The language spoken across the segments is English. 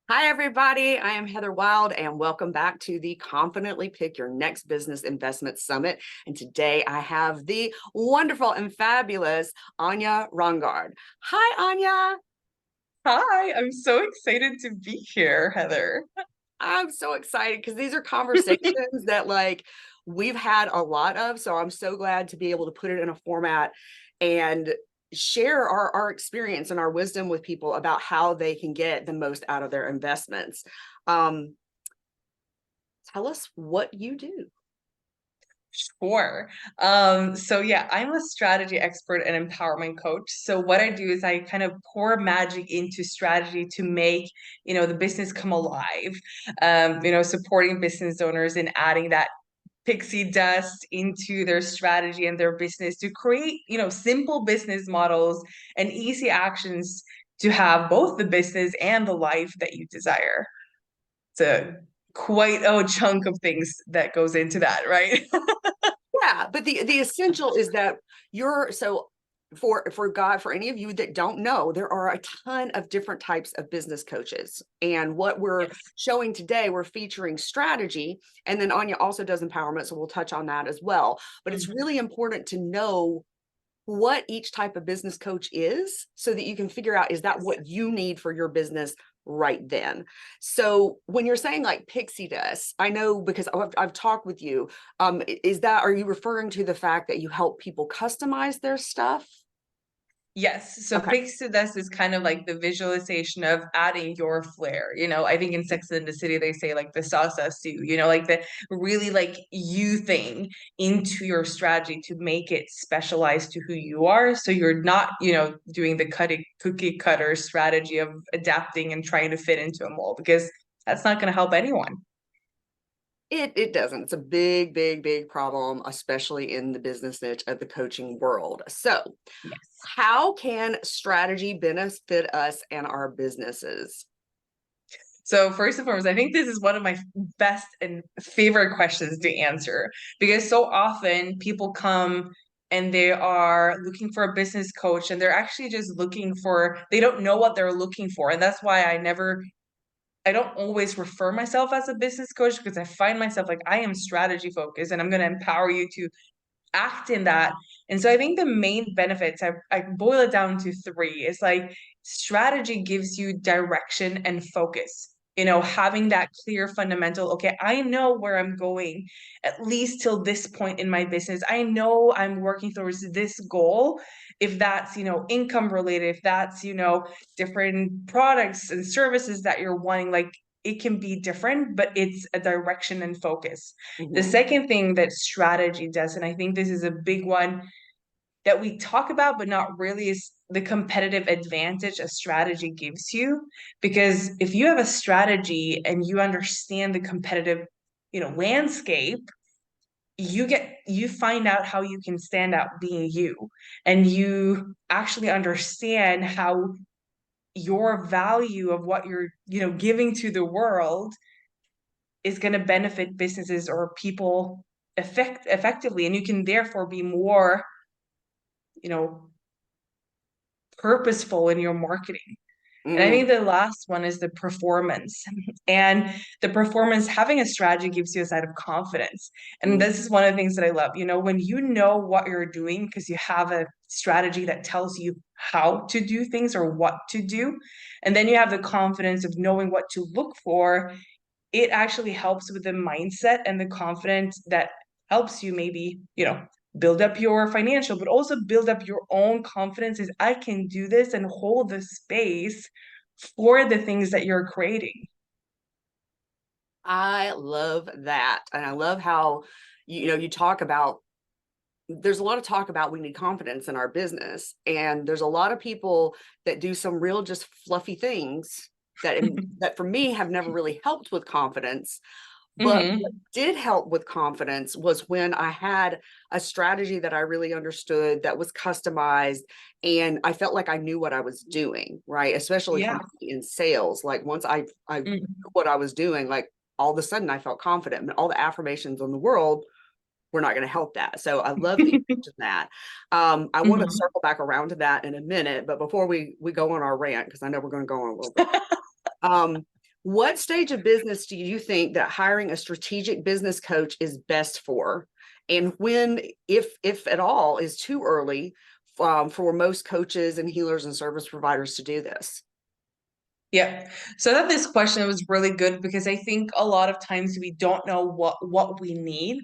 Hi, everybody. I am Heather Wild, and welcome back to the Confidently Pick Your Next Business Investment Summit. And today I have the wonderful and fabulous Anja Randgaard. Hi, Anja. Hi, I'm so excited to be here, Heather. I'm so excited because these are conversations that we've had a lot of. So I'm so glad to be able to put it in a format and share our experience and our wisdom with people about how they can get the most out of their investments. Um, Tell us what you do. Sure. So I'm a strategy expert and empowerment coach. So what I do is I kind of pour magic into strategy to make, the business come alive. Supporting business owners and adding that pixie dust into their strategy and their business to create, simple business models and easy actions to have both the business and the life that you desire. It's a quite a chunk of things that goes into that, right? Yeah, but the essential is that you're so for any of you that don't know, there are a ton of different types of business coaches. And what we're Yes. showing today, we're featuring strategy, and then Anja also does empowerment, so we'll touch on that as well. But it's Mhm. really important to know what each type of business coach is so that you can figure out, is that Yes. what you need for your business right then? So when you're saying like pixie dust, I know because I've talked with you. Are you referring to the fact that you help people customize their stuff? Yes. So Okay. pixie dust is kind of like the visualization of adding your flair. I think in Sex and the City they say like the salsa stew, like the really like you thing into your strategy to make it specialized to who you are. So you're not, doing the cookie cutter strategy of adapting and trying to fit into a mold because that's not going to help anyone. It doesn't. It's a big, big, big problem, especially in the business niche of the coaching world. So, Yes. how can strategy benefit us and our businesses? So first and foremost, I think this is one of my best and favorite questions to answer because so often people come and they are looking for a business coach and they're actually just they don't know what they're looking for. And that's why I don't always refer myself as a business coach because I find myself like I am strategy focused and I'm going to empower you to act in that. And so I think the main benefits, I boil it down to three. It's like strategy gives you direction and focus. Having that clear fundamental, okay, I know where I'm going, at least till this point in my business. I know I'm working towards this goal. If that's, income related, if that's, different products and services that you're wanting, like it can be different, but it's a direction and focus. The Mhm. second thing that strategy does, and I think this is a big one that we talk about, but not really, is the competitive advantage a strategy gives you. Because if you have a strategy and you understand the competitive, landscape, you find out how you can stand out being you, and you actually understand how your value of what you're, giving to the world is going to benefit businesses or people effectively, and you can therefore be more, you know purposeful in your marketing. And I think Mm. the last one is the performance. And the performance, having a strategy gives you a side of confidence. And Mm. this is one of the things that I love. When you know what you're doing because you have a strategy that tells you how to do things or what to do, and then you have the confidence of knowing what to look for, it actually helps with the mindset and the confidence that helps you maybe, build up your financial, but also build up your own confidence is I can do this and hold the space for the things that you're creating. I love that. And I love how, you talk about, there's a lot of talk about we need confidence in our business. And there's a lot of people that do some real just fluffy things that for me have never really helped with confidence. But what Hmm. did help with confidence was when I had a strategy that I really understood, that was customized, and I felt like I knew what I was doing, right? Especially for Yeah. me in sales. Like once I knew Mhm. what I was doing, like all of a sudden I felt confident, and all the affirmations in the world were not going to help that. So I love that you mentioned that. I want to Mhm. circle back around to that in a minute, but before we go on our rant, because I know we're going to go on a little bit. Um, What stage of business do you think that hiring a strategic business coach is best for? And when, if at all, is too early for most coaches and healers and service providers to do this? Yeah. So that this question was really good because I think a lot of times we don't know what we need.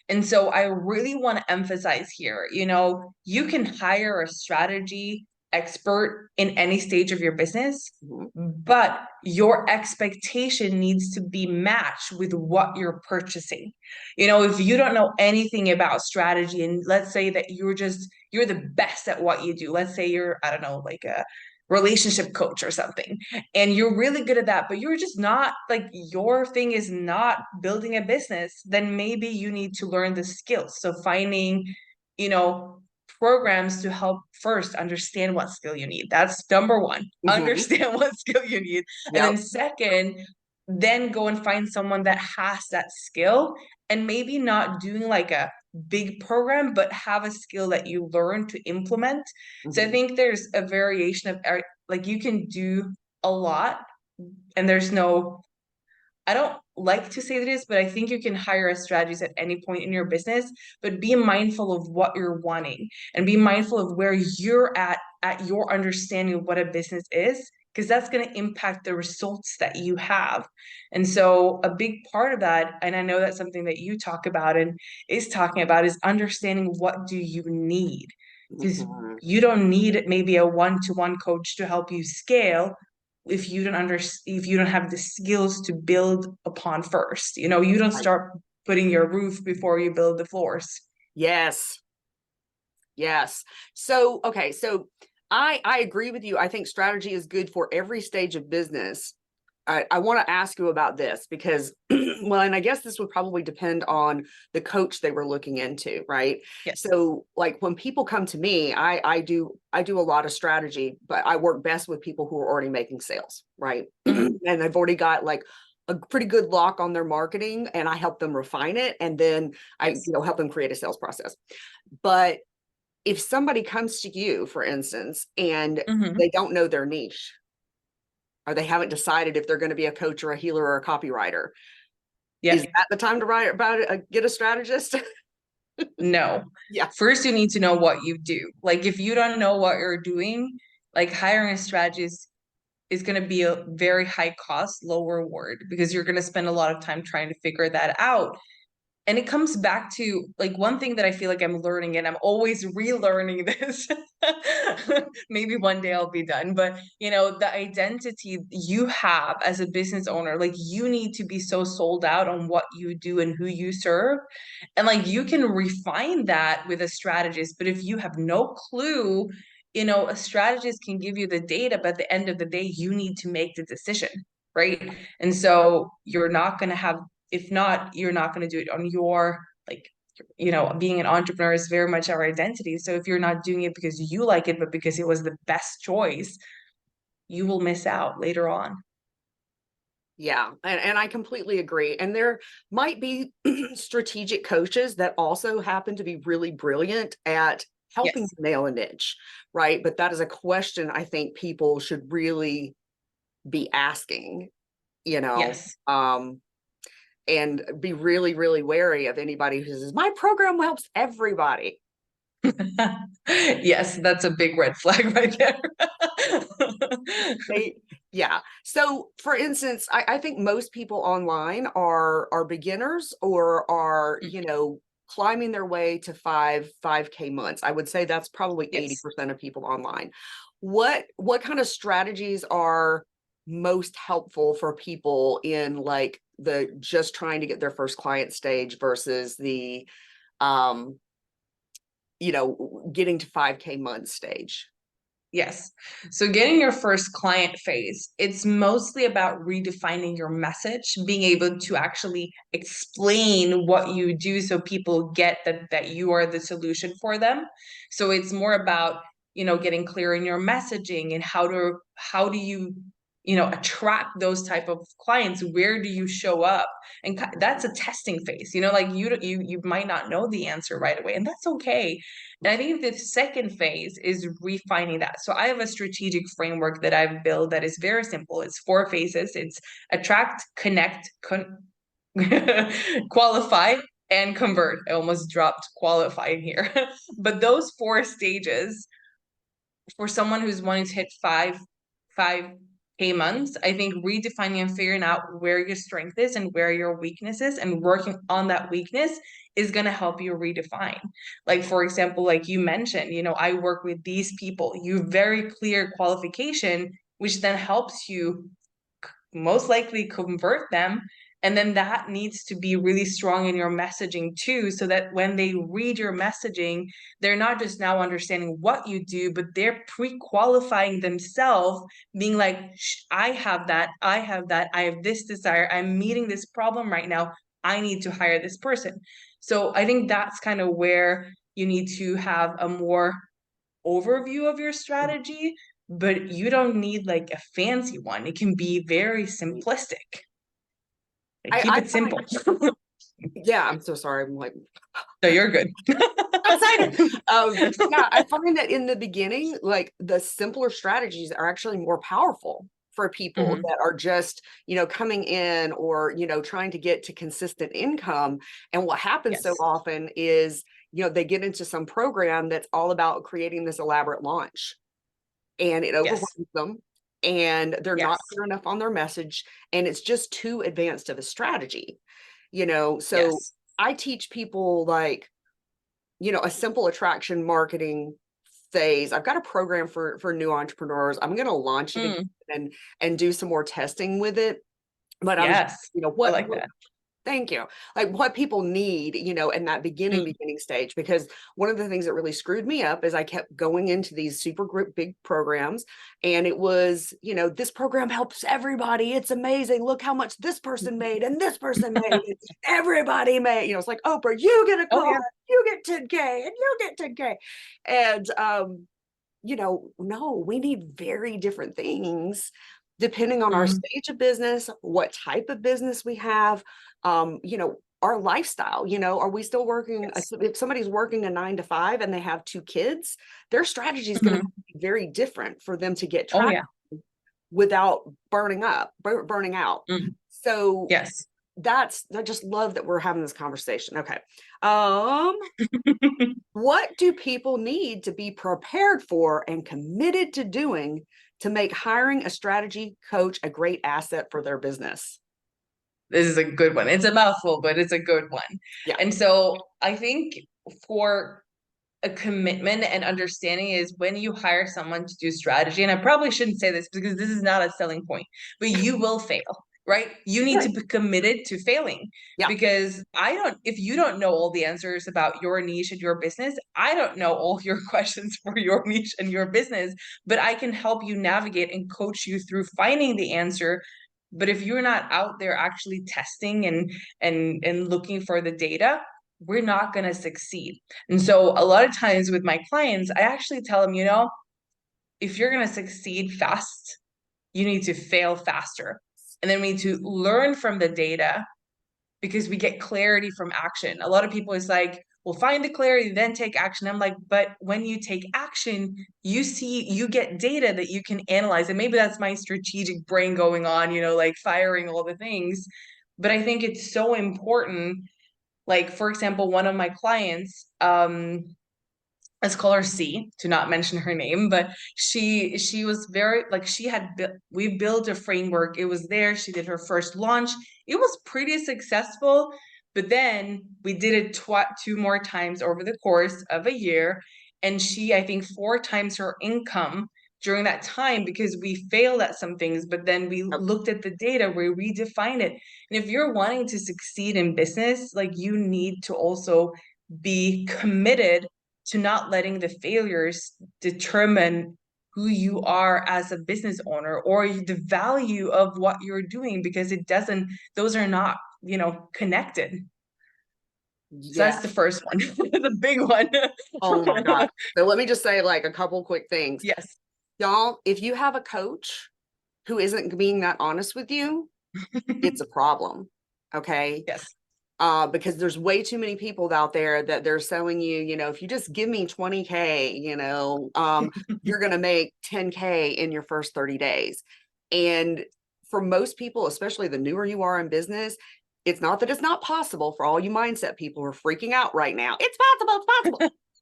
And so I really want to emphasize here, you can hire a strategy expert in any stage of your business, Mhm. but your expectation needs to be matched with what you're purchasing. If you don't know anything about strategy, and let's say that you're the best at what you do. Let's say you're, I don't know, like a relationship coach or something, and you're really good at that, but you're just not, like, your thing is not building a business, then maybe you need to learn the skills. So finding, you know, programs to help first understand what skill you need. That's number one. Mhm. Understand what skill you need. And then Yep. second, then go and find someone that has that skill, and maybe not doing like a big program, but have a skill that you learn to implement. So I Mhm. think there's a variation of like you can do a lot, and there's no, I don't like to say this, but I think you can hire a strategist at any point in your business, but be mindful of what you're wanting and be mindful of where you're at your understanding of what a business is, because that's going to impact the results that you have. And so a big part of that, and I know that's something that you talk about and is talking about, is understanding what do you need. Because Mhm. you don't need maybe a one-to-one coach to help you scale if you don't have the skills to build upon first. You don't Right. start putting your roof before you build the floors. Yes. Yes. So, okay. So I agree with you. I think strategy is good for every stage of business. I want to ask you about this because, well, and I guess this would probably depend on the coach they were looking into, right? Yes. So, like when people come to me, I do a lot of strategy, but I work best with people who are already making sales, right? Mm-hmm. And they've already got like a pretty good lock on their marketing, and I help them refine it, and then I, Yes. help them create a sales process. But if somebody comes to you, for instance, and Mm-hmm. they don't know their niche, or they haven't decided if they're going to be a coach or a healer or a copywriter, is Yeah. that the time to write about it? Get a strategist? No. Yeah. First, you need to know what you do. Like, if you don't know what you're doing, like hiring a strategist is going to be a very high cost, low reward, because you're going to spend a lot of time trying to figure that out. And it comes back to like one thing that I feel like I'm learning, and I'm always relearning this. Maybe one day I'll be done, but the identity you have as a business owner, like you need to be so sold out on what you do and who you serve. And like you can refine that with a strategist, but if you have no clue, a strategist can give you the data, but at the end of the day, you need to make the decision, right? And so you're not going to have, if not, you're not going to do it on your, like, being an entrepreneur is very much our identity. So if you're not doing it because you like it, but because it was the best choice, you will miss out later on. Yeah, and I completely agree. And there might be strategic coaches that also happen to be really brilliant at helping Yes. nail a niche, right? But that is a question I think people should really be asking, you know, Yes. um, and be really, really wary of anybody who says, my program helps everybody. Yes, that's a big red flag right there. They, yeah. So for instance, I think most people online are beginners or are, climbing their way to 5K months. I would say that's probably Yes. 80% of people online. What kind of strategies are most helpful for people in like the just trying to get their first client stage versus the um, getting to 5K month stage? Yes. So getting your first client phase, it's mostly about redefining your message, being able to actually explain what you do so people get that you are the solution for them. So it's more about, getting clear in your messaging and how do you, attract those type of clients? Where do you show up? And that's a testing phase, like you might not know the answer right away, and that's okay. And I think the second phase is refining that. So I have a strategic framework that I've built that is very simple. It's 4 phases. It's attract, connect, qualify, and convert. I almost dropped qualify in here. But those 4 stages for someone who's wanting to hit 5K months, I think redefining and figuring out where your strength is and where your weakness is and working on that weakness is going to help you redefine. Like, for example, like you mentioned, I work with these people. You have very clear qualification, which then helps you most likely convert them. And then that needs to be really strong in your messaging too, so that when they read your messaging, they're not just now understanding what you do, but they're pre-qualifying themselves, being like, I have that, I have that, I have this desire, I'm meeting this problem right now, I need to hire this person. So I think that's kind of where you need to have a more overview of your strategy, but you don't need like a fancy one. It can be very simplistic. Like, keep I it simple. yeah, I'm so sorry. I'm like, No, you're good. excited. Yeah, I find that in the beginning, like the simpler strategies are actually more powerful for people that are just, coming in or, trying to get to consistent income. And what happens so Yes. often is, they get into some program that's all about creating this elaborate launch, and it overwhelms them, and they're not clear enough on their message, and it's just too advanced of a strategy, so I teach people like, a simple attraction marketing phase. I've got a program for new entrepreneurs. I'm going to launch it again and do some more testing with it. But I was, I like that. Thank you. Like what people need, in that beginning stage, because one of the things that really screwed me up is I kept going into these super group big programs, and it was, this program helps everybody. It's amazing. Look how much this person made and this person made. Everybody made, it's like, Oprah, you get a call, you get 10K and you get 10K. And, no, we need very different things depending on our stage of business, what type of business we have, our lifestyle, are we still working? If somebody's working a 9 to 5 and they have 2 kids, their strategy is going to be very different for them to get traction without burning out. So I just love that we're having this conversation. Okay. What do people need to be prepared for and committed to doing to make hiring a strategy coach a great asset for their business? This is a good one. It's a mouthful, but it's a good one. Yeah. And so I think for a commitment and understanding is when you hire someone to do strategy, and I probably shouldn't say this because this is not a selling point, but you will fail, right? You need to be committed to failing, because if you don't know all the answers about your niche and your business, I don't know all your questions for your niche and your business, but I can help you navigate and coach you through finding the answer. But if you're not out there actually testing and looking for the data, we're not going to succeed. And so a lot of times with my clients, I actually tell them, if you're going to succeed fast, you need to fail faster. And then we need to learn from the data, because we get clarity from action. A lot of people is like, well, find the clarity, then take action. I'm like, but when you take action, you get data that you can analyze. And maybe that's my strategic brain going on, like firing all the things. But I think it's so important. Like, for example, one of my clients, let's call her C, to not mention her name, but she was very, like, we built a framework. It was there. She did her first launch. It was pretty successful, but then we did it 2 more times over the course of a year. And I think 4 times her income during that time, because we failed at some things, but then we looked at the data, we redefined it. And if you're wanting to succeed in business, like, you need to also be committed to not letting the failures determine who you are as a business owner or the value of what you're doing, because those are not, connected. So that's the first one, the big one. Oh my God. So let me just say like a couple quick things. Yes. Y'all, if you have a coach who isn't being that honest with you, it's a problem. Okay. Yes. Because there's way too many people out there that they're selling you, if you just give me 20K, you're going to make 10K in your first 30 days. And for most people, especially the newer you are in business, it's not that it's not possible. For all you mindset people who are freaking out right now, it's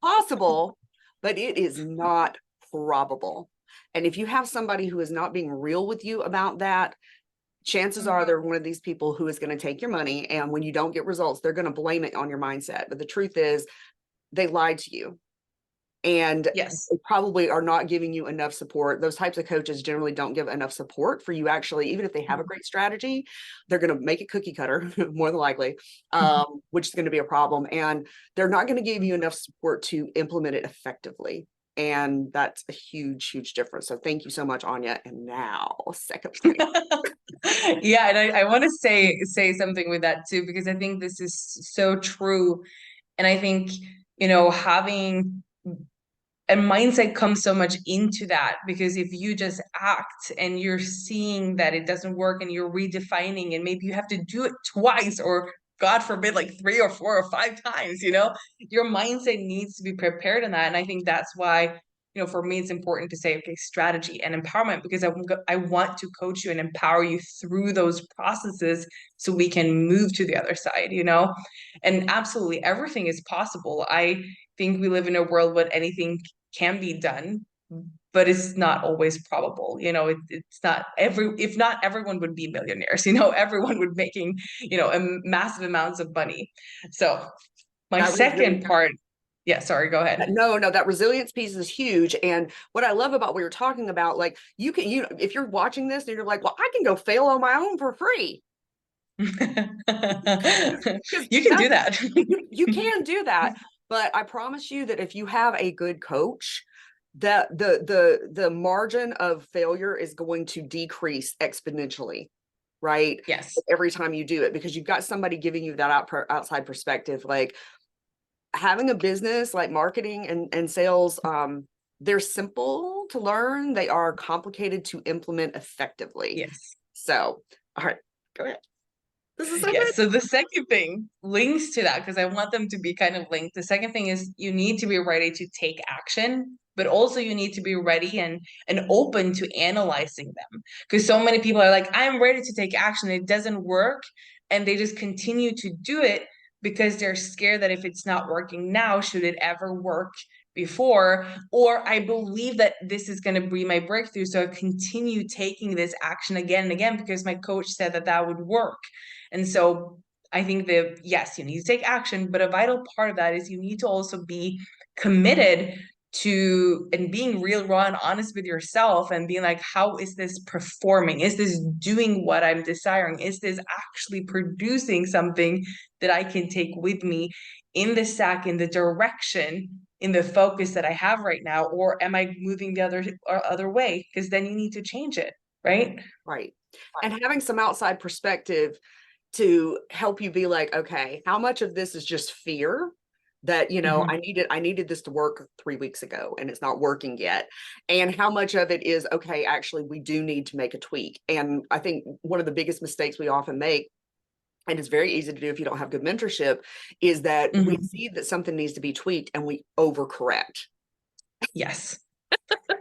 possible, but it is not probable. And if you have somebody who is not being real with you about that, chances are they're one of these people who is going to take your money. And when you don't get results, they're going to blame it on your mindset. But the truth is, they lied to you. And yes, they probably are not giving you enough support. Those types of coaches generally don't give enough support for you. Actually, even if they have a great strategy, they're going to make it cookie cutter more than likely, which is going to be a problem. And they're not going to give you enough support to implement it effectively. And that's a huge, huge difference. So thank you so much, Anja. And now, second point. Yeah, and I want to say something with that too, because I think this is so true. And I think, having a mindset comes so much into that, because if you just act and you're seeing that it doesn't work and you're redefining, and maybe you have to do it twice, or God forbid, like 3 or 4 or 5 times, your mindset needs to be prepared in that. And I think that's why, for me, it's important to say, okay, strategy and empowerment, because I want to coach you and empower you through those processes so we can move to the other side, and absolutely everything is possible. I think we live in a world where anything can be done, but it's not always probable. It's not if not, everyone would be millionaires, everyone would making, massive amounts of money. So my second part, yeah, sorry, go ahead. No, that resilience piece is huge. And what I love about what you're talking about, like if you're watching this and you're like, well, I can go fail on my own for free. You can do that. You can do that. But I promise you that if you have a good coach, that the margin of failure is going to decrease exponentially, right? Yes. Every time you do it, because you've got somebody giving you that outside perspective. Like, having a business, like marketing and sales, they're simple to learn. They are complicated to implement effectively. Yes. So, all right, go ahead. This is so Yes. good. So the second thing links to that, because I want them to be kind of linked. The second thing is you need to be ready to take action, but also you need to be ready and open to analyzing them. Because so many people are like, I'm ready to take action. It doesn't work. And they just continue to do it because they're scared that if it's not working now, should it ever work before? Or I believe that this is going to be my breakthrough, so I continue taking this action again and again because my coach said that would work. And so I think that, yes, you need to take action, but a vital part of that is you need to also be committed to and being real, raw, and honest with yourself, and being like, how is this performing? Is this doing what I'm desiring? Is this actually producing something that I can take with me in the stack, in the direction, in the focus that I have right now? Or am I moving the other way? Because then you need to change it, right? Right. And having some outside perspective to help you be like, okay, how much of this is just fear that, I needed this to work 3 weeks ago and it's not working yet. And how much of it is, okay, actually, we do need to make a tweak. And I think one of the biggest mistakes we often make, and it's very easy to do if you don't have good mentorship, is that we see that something needs to be tweaked and we overcorrect. Yes.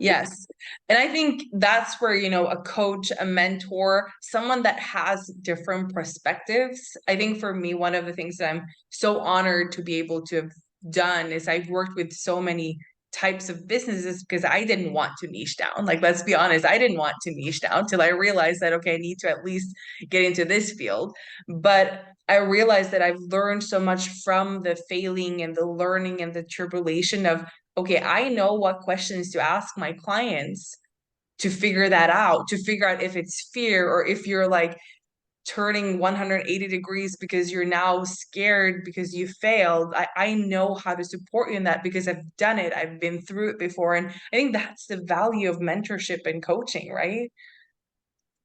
Yes. And I think that's where, a coach, a mentor, someone that has different perspectives. I think for me, one of the things that I'm so honored to be able to have done is I've worked with so many types of businesses because I didn't want to niche down. Like, let's be honest, I didn't want to niche down till I realized that, okay, I need to at least get into this field. But I realized that I've learned so much from the failing and the learning and the tribulation of, okay, I know what questions to ask my clients to figure that out, to figure out if it's fear or if you're like turning 180 degrees because you're now scared because you failed. I know how to support you in that because I've done it. I've been through it before. And I think that's the value of mentorship and coaching, right?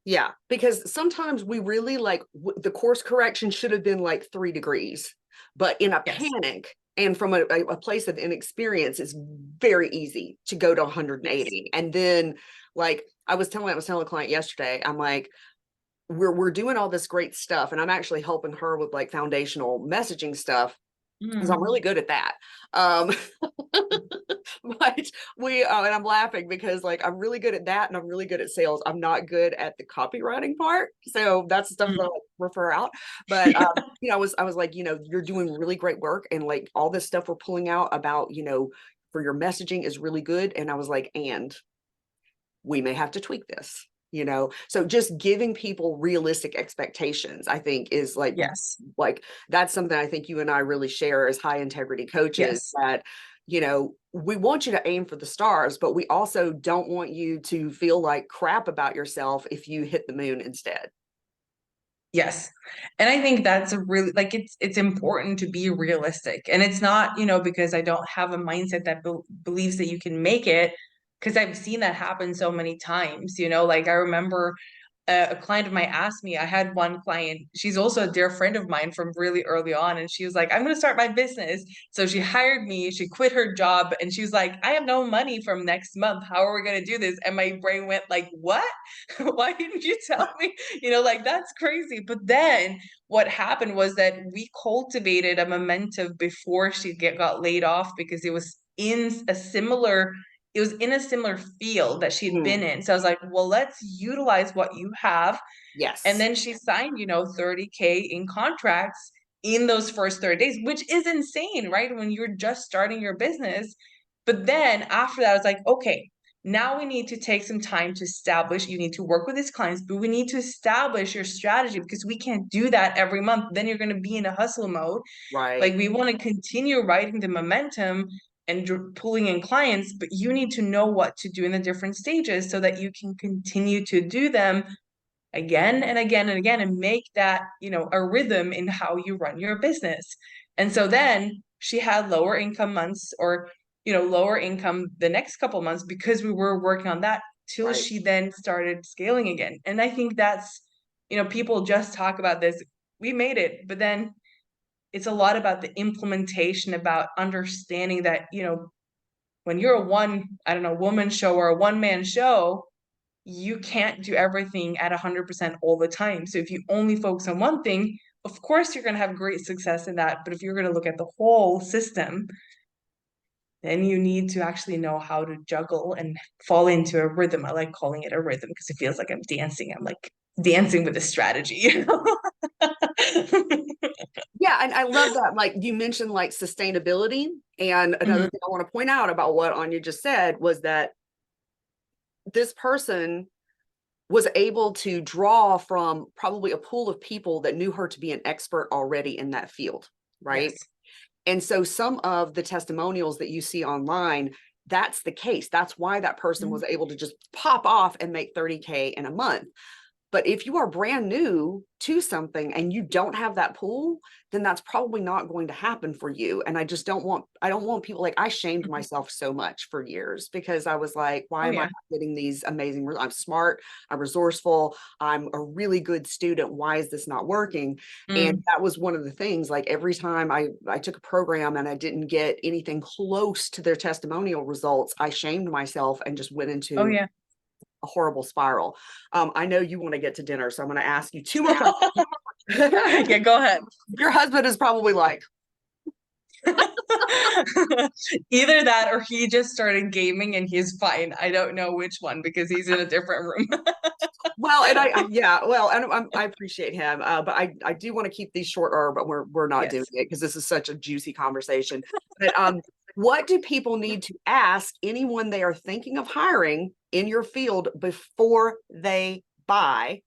Yeah, because sometimes we really the course correction should have been like 3 degrees, but in a Yes. panic, And from a place of inexperience, it's very easy to go to 180. And then, like I was telling a client yesterday, I'm like, we're doing all this great stuff, and I'm actually helping her with like foundational messaging stuff because I'm really good at that. Um, but and I'm laughing because like I'm really good at that, and I'm really good at sales. I'm not good at the copywriting part, so that's the stuff that I like refer out. But I was like, you're doing really great work, and like all this stuff we're pulling out about, for your messaging is really good. And I was like, and we may have to tweak this. So just giving people realistic expectations, I think, is Yes. like that's something I think you and I really share as high integrity coaches, Yes. that we want you to aim for the stars, but we also don't want you to feel like crap about yourself if you hit the moon instead. Yes. And I think that's a really, like, it's important to be realistic. And it's not, because I don't have a mindset that believes that you can make it, because I've seen that happen so many times, like I remember a client of mine asked me. I had one client, she's also a dear friend of mine from really early on, and she was like, I'm going to start my business. So she hired me, she quit her job, and she was like, I have no money from next month. How are we going to do this? And my brain went like, what? Why didn't you tell me? Like, that's crazy. But then what happened was that we cultivated a momentum before she got laid off, because it was in a similar field that she'd been in. So I was like, well, let's utilize what you have. And Yes. then she signed, 30K in contracts in those first 30 days, which is insane, right? When you're just starting your business. But then after that, I was like, okay, now we need to take some time to establish, you need to work with these clients, but we need to establish your strategy, because we can't do that every month. Then you're going to be in a hustle mode. Like, Right. we want to continue riding the momentum and pulling in clients, but you need to know what to do in the different stages so that you can continue to do them again and again and again, and make that, a rhythm in how you run your business. And so then she had lower income months, or, lower income the next couple months, because we were working on that, till Right. she then started scaling again. And I think that's, people just talk about this. We made it, but then it's a lot about the implementation, about understanding that, when you're a I don't know, woman show or a one-man show, you can't do everything at 100% all the time. So if you only focus on one thing, of course you're going to have great success in that. But if you're going to look at the whole system, then you need to actually know how to juggle and fall into a rhythm. I like calling it a rhythm because it feels like I'm dancing. I'm like dancing with a strategy. Yeah, and I love that. Like you mentioned, like sustainability. And another Mhm. thing I want to point out about what Anya just said was that this person was able to draw from probably a pool of people that knew her to be an expert already in that field, right? Yes. And so some of the testimonials that you see online, that's the case. That's why that person Mhm. was able to just pop off and make 30K in a month. But if you are brand new to something and you don't have that pool, then that's probably not going to happen for you. And I don't want people, like, I shamed Mhm. myself so much for years because I was like, why Oh, am I yeah. not getting these amazing, I'm smart, I'm resourceful, I'm a really good student. Why is this not working? And Mm. that was one of the things, like every time I took a program and I didn't get anything close to their testimonial results, I shamed myself and just went Oh, into yeah. a horrible spiral. I know you want to get to dinner, so I'm going to ask you two more questions. Yeah, go ahead. Your husband is probably like, Either that or he just started gaming and he's fine. I don't know which one, because he's in a different room. well, and yeah, well, and I appreciate him, but I do want to keep these shorter, but we're not doing Yes. it because this is such a juicy conversation. But what do people need to ask anyone they are thinking of hiring in your field before they buy?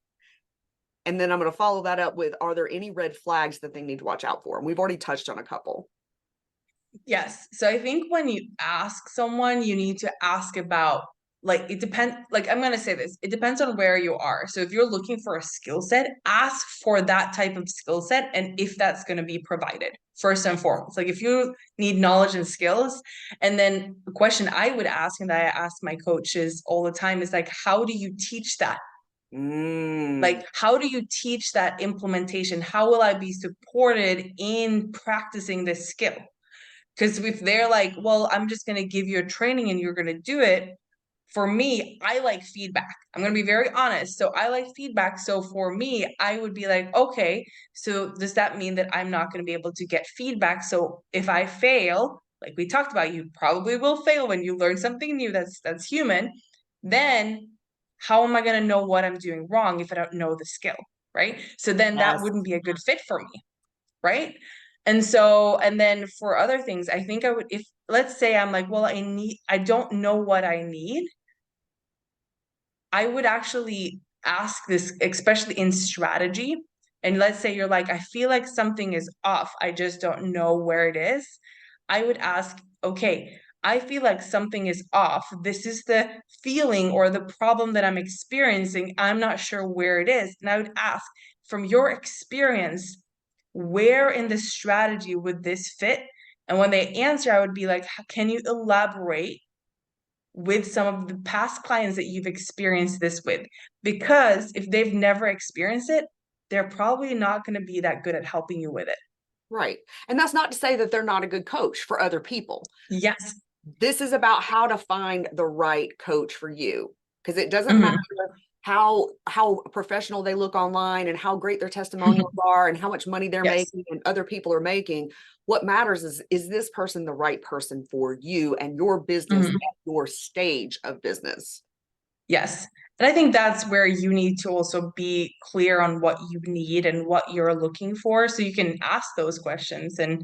And then I'm going to follow that up with, are there any red flags that they need to watch out for? And we've already touched on a couple. Yes. So I think when you ask someone, you need to ask about, like, it depends, like, I'm going to say this, it depends on where you are. So if you're looking for a skill set, ask for that type of skill set and if that's going to be provided first and foremost. Like, if you need knowledge and skills, and then the question I would ask, and that I ask my coaches all the time, is like, how do you teach that? Mm, Like, how do you teach that implementation? How will I be supported in practicing this skill? Because if they're like, well, I'm just going to give you a training and you're going to do it. For me, I like feedback. I'm going to be very honest. So I like feedback. So for me, I would be like, okay, so does that mean that I'm not going to be able to get feedback? So if I fail, like we talked about, you probably will fail when you learn something new. That's human. Then how am I going to know what I'm doing wrong if I don't know the skill, right? So then that Yes. wouldn't be a good fit for me, right? And so, and then for other things, I think I would, if let's say I'm like, well, I don't know what I need, I would actually ask this, especially in strategy. And let's say you're like, I feel like something is off. I just don't know where it is. I would ask, okay, I feel like something is off. This is the feeling or the problem that I'm experiencing. I'm not sure where it is. And I would ask, from your experience, where in the strategy would this fit? And when they answer, I would be like, can you elaborate with some of the past clients that you've experienced this with? Because if they've never experienced it, they're probably not going to be that good at helping you with it. Right. And that's not to say that they're not a good coach for other people. Yes. This is about how to find the right coach for you, because it doesn't matter Mhm. how professional they look online and how great their testimonials are and how much money they're Yes. making and other people are making. What matters is this person the right person for you and your business Mhm. at your stage of business? Yes. And I think that's where you need to also be clear on what you need and what you're looking for so you can ask those questions. And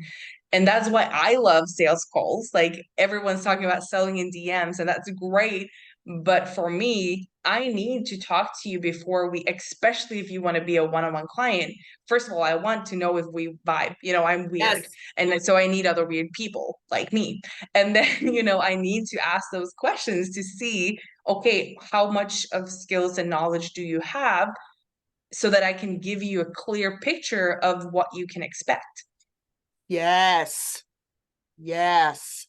that's why I love sales calls. Like everyone's talking about selling in DMs, and that's great. But for me, I need to talk to you before we, especially if you want to be a one-on-one client. First of all, I want to know if we vibe. I'm weird. Yes. And so I need other weird people like me. And then, I need to ask those questions to see, okay, how much of skills and knowledge do you have so that I can give you a clear picture of what you can expect. Yes. Yes.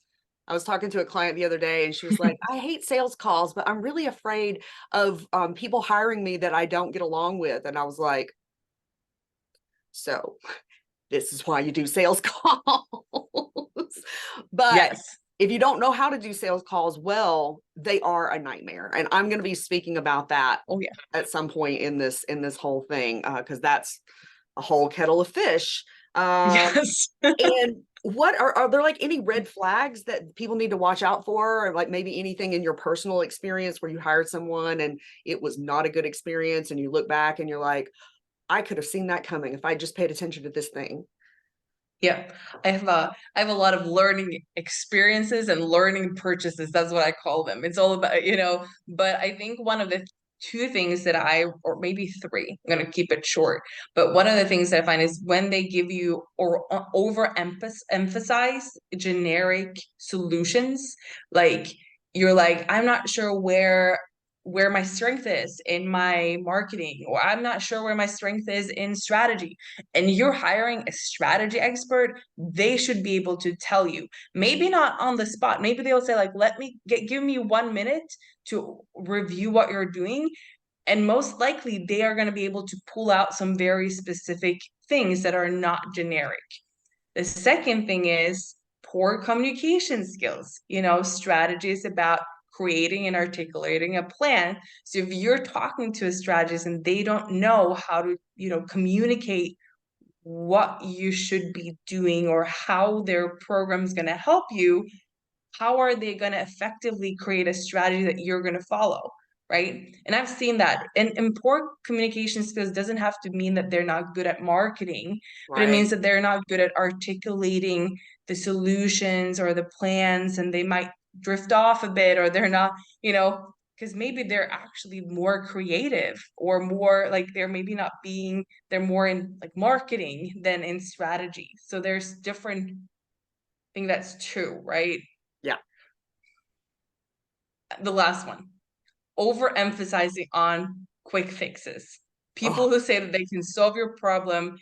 I was talking to a client the other day and she was like, I hate sales calls, but I'm really afraid of people hiring me that I don't get along with. And I was like, so this is why you do sales calls. But Yes. if you don't know how to do sales calls well, they are a nightmare. And I'm going to be speaking about that Oh, yeah. at some point in this whole thing, because that's a whole kettle of fish. Yes. And what are there like any red flags that people need to watch out for, or like maybe anything in your personal experience where you hired someone and it was not a good experience and you look back and you're like, I could have seen that coming if I just paid attention to this thing? Yeah, I have a lot of learning experiences and learning purchases. That's what I call them. It's all about, but I think one of the two things that or maybe three, I'm gonna keep it short, but one of the things that I find is when they give you or over emphasize generic solutions, like you're like, I'm not sure where my strength is in my marketing, or I'm not sure where my strength is in strategy, and you're hiring a strategy expert, they should be able to tell you. Maybe not on the spot. Maybe they'll say, like, give me 1 minute to review what you're doing. And most likely they are going to be able to pull out some very specific things that are not generic. The second thing is poor communication skills. Strategy is about creating and articulating a plan. So if you're talking to a strategist and they don't know how to, communicate what you should be doing or how their program is going to help you, how are they going to effectively create a strategy that you're going to follow? Right. And I've seen that. And poor communication skills doesn't have to mean that they're not good at marketing, but it Right. means that they're not good at articulating the solutions or the plans, and they might drift off a bit, or they're not, because maybe they're actually more creative or more like they're more in like marketing than in strategy. So there's different, I think that's true, right? Yeah. The last one, overemphasizing on quick fixes. Oh, People who say that they can solve your problem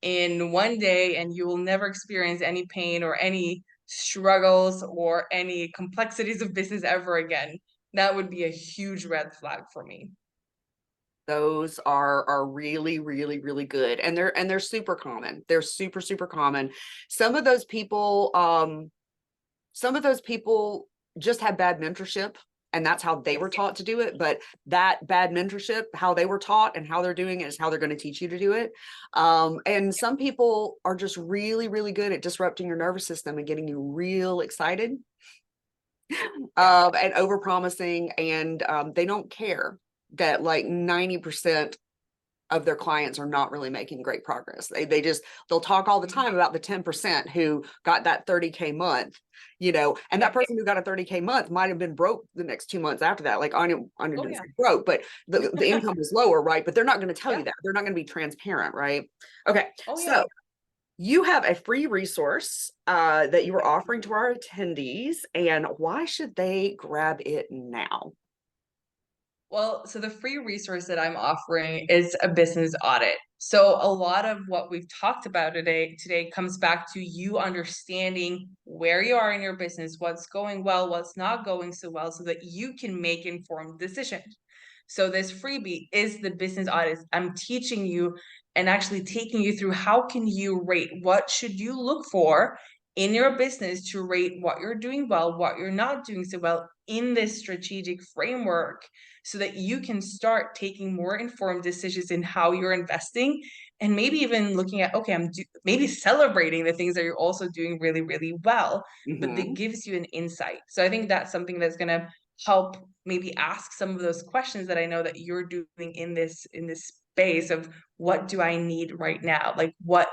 in 1 day and you will never experience any pain or any struggles or any complexities of business ever again. That would be a huge red flag for me. those are really, really, really good. And they're super common. They're super, super common. Some of those people, some of those people just had bad mentorship, and that's how they were taught to do it. But that bad mentorship, how they were taught and how they're doing it, is how they're going to teach you to do it. And some people are just really, really good at disrupting your nervous system and getting you real excited, and over promising. And they don't care that like 90% of their clients are not really making great progress. They'll talk all the time about the 10% who got that 30K month, and that person who got a 30K month might have been broke the next 2 months after that. Like Anja didn't say broke, but the income was lower, right? But they're not going to tell you that. They're not going to be transparent, right? Okay. So you have a free resource that you were offering to our attendees, and why should they grab it now? Well, so the free resource that I'm offering is a business audit. So a lot of what we've talked about today comes back to you understanding where you are in your business, what's going well, what's not going so well, so that you can make informed decisions. So this freebie is the business audit. I'm teaching you and actually taking you through how can you rate, what should you look for in your business to rate what you're doing well, what you're not doing so well in this strategic framework, so that you can start taking more informed decisions in how you're investing, and maybe even looking at, okay, maybe celebrating the things that you're also doing really, really well, but that gives you an insight. So I think that's something that's going to help maybe ask some of those questions that I know that you're doing in this space of, what do I need right now? Like what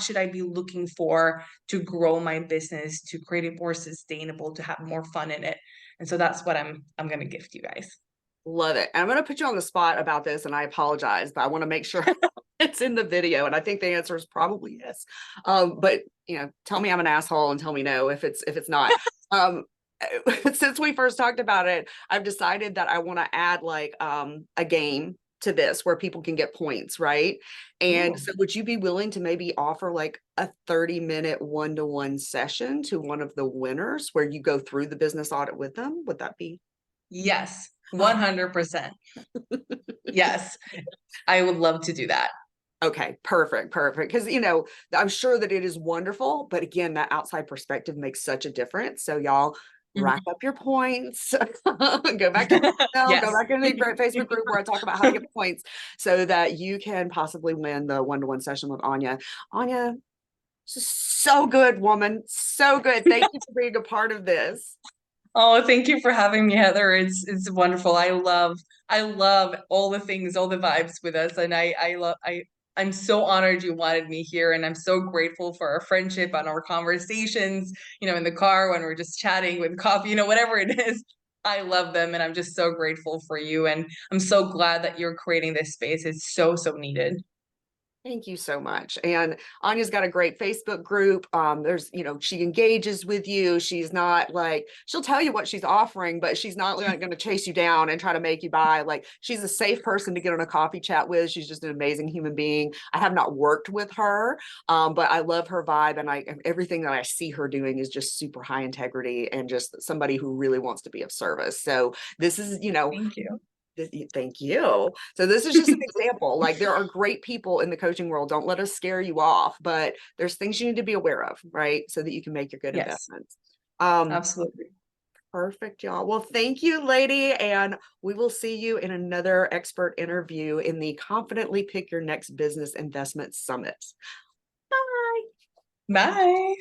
should I be looking for to grow my business, to create it more sustainable, to have more fun in it? And so that's what I'm going to gift you guys. Love it. And I'm going to put you on the spot about this, and I apologize, but I want to make sure it's in the video. And I think the answer is probably yes. But tell me I'm an asshole and tell me no if it's not. Since we first talked about it, I've decided that I want to add like a game to this where people can get points, right? And so would you be willing to maybe offer like a 30-minute one-to-one session to one of the winners where you go through the business audit with them? Would that be? Yes, 100%. Yes, I would love to do that. Okay, perfect. Because, I'm sure that it is wonderful, but again, that outside perspective makes such a difference. So y'all rack up your points, go back to go back to the Facebook group where I talk about how to get points so that you can possibly win the one-to-one session with Anja. Anja, so good, woman. So good. Thank you for being a part of this. Oh, thank you for having me, Heather. It's wonderful. I love all the things, all the vibes with us. And I'm so honored you wanted me here. And I'm so grateful for our friendship and our conversations, in the car when we're just chatting with coffee, whatever it is. I love them. And I'm just so grateful for you. And I'm so glad that you're creating this space. It's so, so needed. Thank you so much. And Anja's got a great Facebook group. There's, she engages with you. She's not like, she'll tell you what she's offering, but she's not going to chase you down and try to make you buy. Like, she's a safe person to get on a coffee chat with. She's just an amazing human being. I have not worked with her, but I love her vibe. And everything that I see her doing is just super high integrity and just somebody who really wants to be of service. So this is, Thank you. Thank you. So this is just an example. Like, there are great people in the coaching world. Don't let us scare you off, but there's things you need to be aware of, right? So that you can make your good investments. Absolutely. Perfect, y'all. Well, thank you, lady. And we will see you in another expert interview in the Confidently Pick Your Next Business Investment Summit. Bye. Bye.